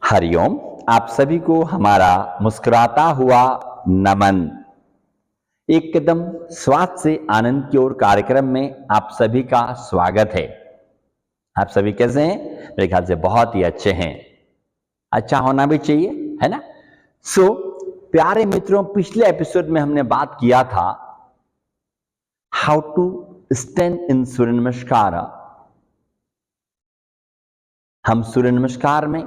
हरिओम। आप सभी को हमारा मुस्कुराता हुआ नमन। एक कदम स्वास्थ्य से आनंद की ओर कार्यक्रम में आप सभी का स्वागत है। आप सभी कैसे हैं? मेरे ख्याल से बहुत ही अच्छे हैं। अच्छा होना भी चाहिए, है ना? प्यारे मित्रों, पिछले एपिसोड में हमने बात किया था हाउ टू स्टैंड इन सूर्य नमस्कार। हम सूर्य नमस्कार में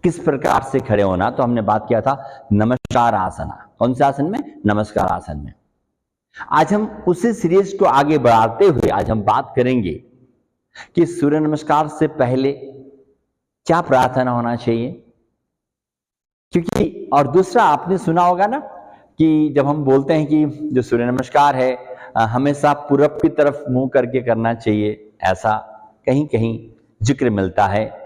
किस प्रकार से खड़े होना, तो हमने बात किया था नमस्कार आसन। कौन से आसन में? नमस्कार आसन में। आज हम उसी सीरीज को आगे बढ़ाते हुए आज हम बात करेंगे कि सूर्य नमस्कार से पहले क्या प्रार्थना होना चाहिए। क्योंकि और दूसरा आपने सुना होगा ना कि जब हम बोलते हैं कि जो सूर्य नमस्कार है हमेशा पूरब की तरफ मुंह करके करना चाहिए, ऐसा कहीं कहीं जिक्र मिलता है।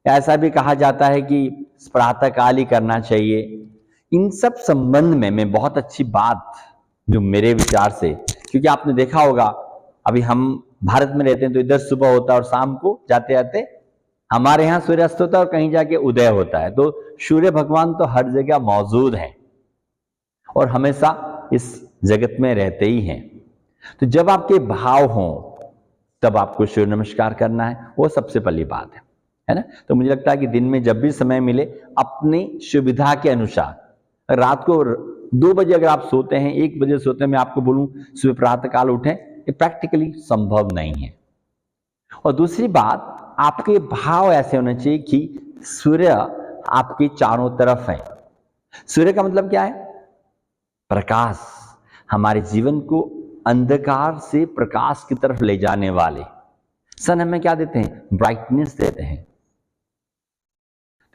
ऐसा भी कहा जाता है कि प्रातः काल ही करना चाहिए। इन सब संबंध में मैं बहुत अच्छी बात जो मेरे विचार से, क्योंकि आपने देखा होगा अभी हम भारत में रहते हैं तो इधर सुबह होता है और शाम को जाते जाते हमारे यहाँ सूर्यास्त होता है और कहीं जाके उदय होता है। तो सूर्य भगवान तो हर जगह मौजूद हैं और हमेशा इस जगत में रहते ही हैं। तो जब आपके भाव हों तब आपको सूर्य नमस्कार करना है, वो सबसे पहली बात है ना? तो मुझे लगता है कि दिन में जब भी समय मिले अपनी सुविधा के अनुसार, रात को 2 बजे अगर आप सोते हैं, 1 बजे सोते हैं, मैं आपको बोलूं सुबह प्रातः काल उठें, ये प्रैक्टिकली संभव नहीं है। और दूसरी बात, आपके भाव ऐसे होने चाहिए कि सूर्य आपके चारों तरफ है। सूर्य का मतलब क्या है? प्रकाश। हमारे जीवन को अंधकार से प्रकाश की तरफ ले जाने वाले। सन हमें क्या देते हैं? ब्राइटनेस देते हैं।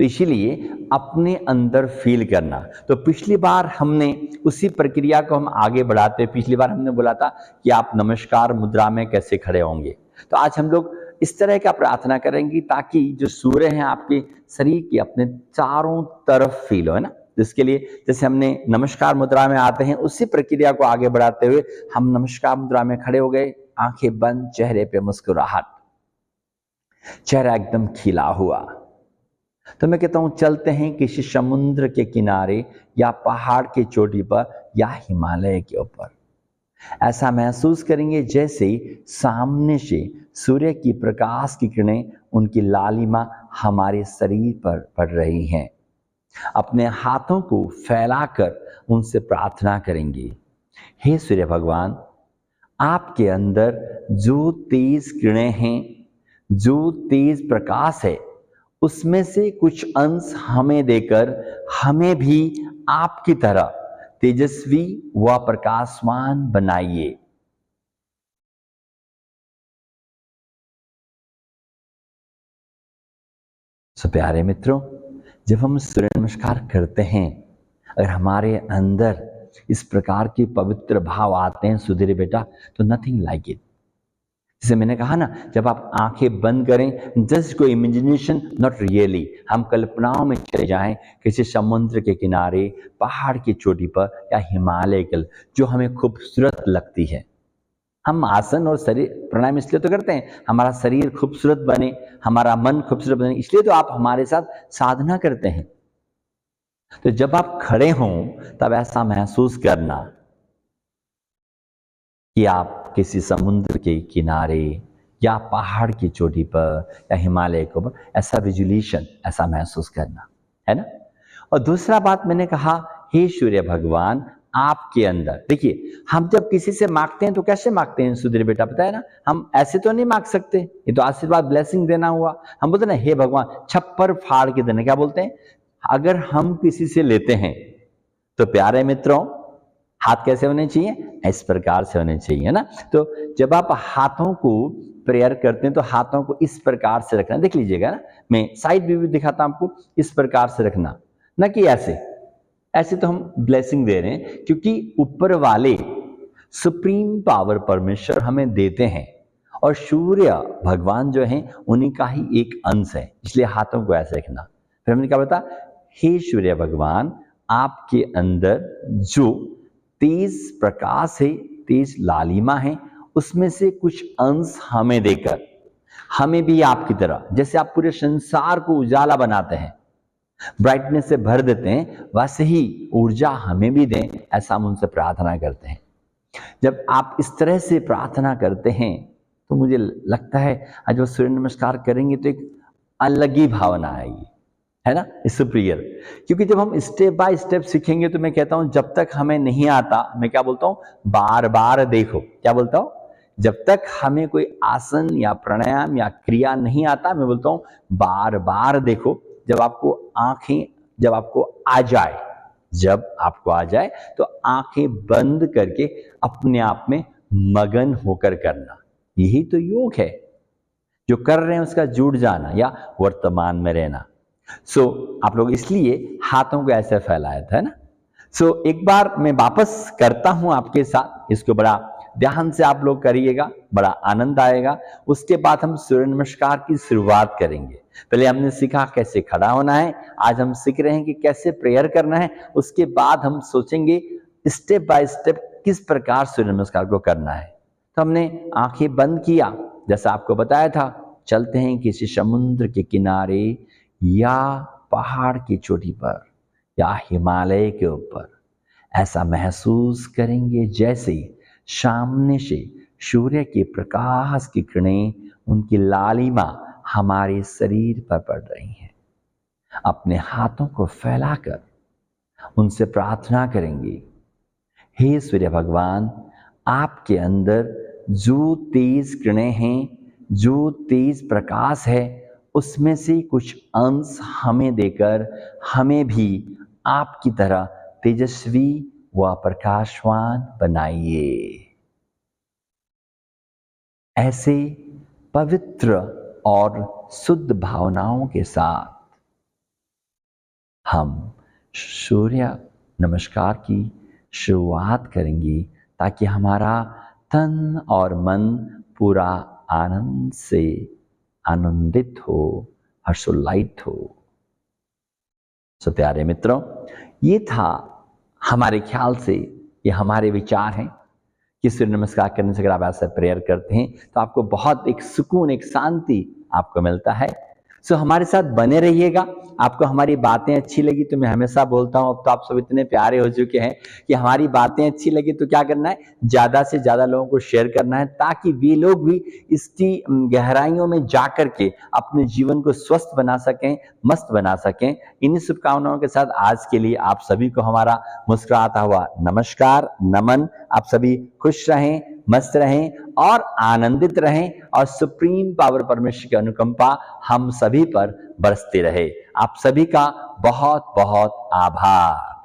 तो इसीलिए अपने अंदर फील करना। तो पिछली बार हमने उसी प्रक्रिया को हम आगे बढ़ाते हैं। पिछली बार हमने बोला था कि आप नमस्कार मुद्रा में कैसे खड़े होंगे। तो आज हम लोग इस तरह का प्रार्थना करेंगे ताकि जो सूर्य है आपके शरीर के अपने चारों तरफ फील हो, है ना? जिसके लिए जैसे हमने नमस्कार मुद्रा में आते हैं, उसी प्रक्रिया को आगे बढ़ाते हुए हम नमस्कार मुद्रा में खड़े हो गए। आंखें बंद, चेहरे पे मुस्कुराहट, चेहरा एकदम खिला हुआ। तो मैं कहता हूं चलते हैं किसी समुद्र के किनारे या पहाड़ की चोटी पर या हिमालय के ऊपर। ऐसा महसूस करेंगे जैसे सामने से सूर्य की प्रकाश की किरणें, उनकी लालिमा हमारे शरीर पर पड़ रही हैं। अपने हाथों को फैलाकर उनसे प्रार्थना करेंगे, हे सूर्य भगवान, आपके अंदर जो तेज किरणें हैं, जो तेज प्रकाश है, उसमें से कुछ अंश हमें देकर हमें भी आपकी तरह तेजस्वी व प्रकाशवान बनाइए। सो प्यारे मित्रों, जब हम सूर्य नमस्कार करते हैं, अगर हमारे अंदर इस प्रकार के पवित्र भाव आते हैं सुधीर बेटा, तो नथिंग लाइक इट। जैसे मैंने कहा ना, जब आप आंखें बंद करें, जस्ट को इमेजिनेशन, नॉट रियली, हम कल्पनाओं में चले जाएं किसी समुद्र के किनारे, पहाड़ की चोटी पर या हिमालय के, जो हमें खूबसूरत लगती है। हम आसन और शरीर प्राणायाम इसलिए तो करते हैं, हमारा शरीर खूबसूरत बने, हमारा मन खूबसूरत बने, इसलिए तो आप हमारे साथ साधना करते हैं। तो जब आप खड़े हों तब ऐसा महसूस करना कि आप किसी समुद्र के किनारे या पहाड़ की चोटी पर या हिमालय के ऊपर, ऐसा विजुअलाइजेशन, ऐसा महसूस करना, है ना? और दूसरा बात मैंने कहा, हे सूर्य भगवान, आपके अंदर देखिए, हम जब किसी से मांगते हैं तो कैसे मांगते हैं सुधीर बेटा, पता है ना? हम ऐसे तो नहीं मांग सकते, ये तो आशीर्वाद ब्लेसिंग देना हुआ। हम बोलते ना, हे भगवान, छप्पर फाड़ के देना, क्या बोलते हैं? अगर हम किसी से लेते हैं तो प्यारे मित्रों, हाथ कैसे होने चाहिए? इस प्रकार से होने चाहिए ना। तो जब आप हाथों को प्रेयर करते हैं तो हाथों को इस प्रकार से रखना। देख लीजिएगा ना, मैं साइड व्यू भी दिखाता हूं आपको। इस प्रकार से रखना, ना कि ऐसे। ऐसे तो हम ब्लेसिंग दे रहे हैं, क्योंकि ऊपर वाले सुप्रीम पावर परमेश्वर हमें देते हैं और सूर्य भगवान जो हैं उन्हीं का ही एक अंश है, इसलिए हाथों को ऐसे रखना। फिर हमने क्या बता, हे सूर्य भगवान, आपके अंदर जो तेज प्रकाश है, तेज लालिमा है, उसमें से कुछ अंश हमें देकर हमें भी आपकी तरह, जैसे आप पूरे संसार को उजाला बनाते हैं, ब्राइटनेस से भर देते हैं, वैसे ही ऊर्जा हमें भी दें, ऐसा हम उनसे प्रार्थना करते हैं। जब आप इस तरह से प्रार्थना करते हैं तो मुझे लगता है आज वो सूर्य नमस्कार करेंगे तो एक अलग ही भावना आएगी, है ना, इट्स सुपीरियर। क्योंकि जब हम स्टेप बाय स्टेप सीखेंगे तो मैं कहता हूं जब तक हमें नहीं आता, मैं क्या बोलता हूं, बार बार देखो। क्या बोलता हूं? जब तक हमें कोई आसन या प्राणायाम या क्रिया नहीं आता, मैं बोलता हूं बार बार देखो। जब आपको आ जाए, जब आपको आ जाए तो आंखें बंद करके अपने आप में मगन होकर करना, यही तो योग है। जो कर रहे हैं उसका जुड़ जाना या वर्तमान में रहना। आप लोग इसलिए हाथों को ऐसे फैलाया था, है ना। एक बार मैं वापस करता हूं आपके साथ, इसको बड़ा ध्यान से आप लोग करिएगा, बड़ा आनंद आएगा। उसके बाद हम सूर्य नमस्कार की शुरुआत करेंगे। पहले हमने सीखा कैसे खड़ा होना है, आज हम सीख रहे हैं कि कैसे प्रेयर करना है। उसके बाद हम सोचेंगे स्टेप बाय स्टेप किस प्रकार सूर्य नमस्कार को करना है। तो हमने आंखें बंद किया, जैसा आपको बताया था, चलते हैं किसी समुद्र के किनारे या पहाड़ की चोटी पर या हिमालय के ऊपर। ऐसा महसूस करेंगे जैसे सामने से सूर्य के प्रकाश की किरणें, उनकी लालिमा हमारे शरीर पर पड़ रही हैं। अपने हाथों को फैलाकर उनसे प्रार्थना करेंगे, हे सूर्य भगवान, आपके अंदर जो तेज किरणें हैं, जो तेज प्रकाश है, उसमें से कुछ अंश हमें देकर हमें भी आपकी तरह तेजस्वी व प्रकाशवान बनाइए। ऐसे पवित्र और शुद्ध भावनाओं के साथ हम सूर्य नमस्कार की शुरुआत करेंगे, ताकि हमारा तन और मन पूरा आनंद से आनंदित हो, हर्षोल्लासित हो। प्यारे मित्रों, ये था हमारे ख्याल से, ये हमारे विचार हैं कि सूर्य नमस्कार करने से अगर आप ऐसा प्रेयर करते हैं तो आपको बहुत एक सुकून, एक शांति आपको मिलता है। हमारे साथ बने रहिएगा। आपको हमारी बातें अच्छी लगी तो मैं हमेशा बोलता हूं, अब तो आप सब इतने प्यारे हो चुके हैं कि हमारी बातें अच्छी लगी तो क्या करना है, ज्यादा से ज्यादा लोगों को शेयर करना है, ताकि वे लोग भी इसकी गहराइयों में जाकर के अपने जीवन को स्वस्थ बना सकें, मस्त बना सकें। इन्हीं शुभकामनाओं के साथ आज के लिए आप सभी को हमारा मुस्कुराता हुआ नमस्कार, नमन। आप सभी खुश रहें, मस्त रहें और आनंदित रहें, और सुप्रीम पावर परमेश्वर की अनुकंपा हम सभी पर बरसती रहे। आप सभी का बहुत बहुत आभार।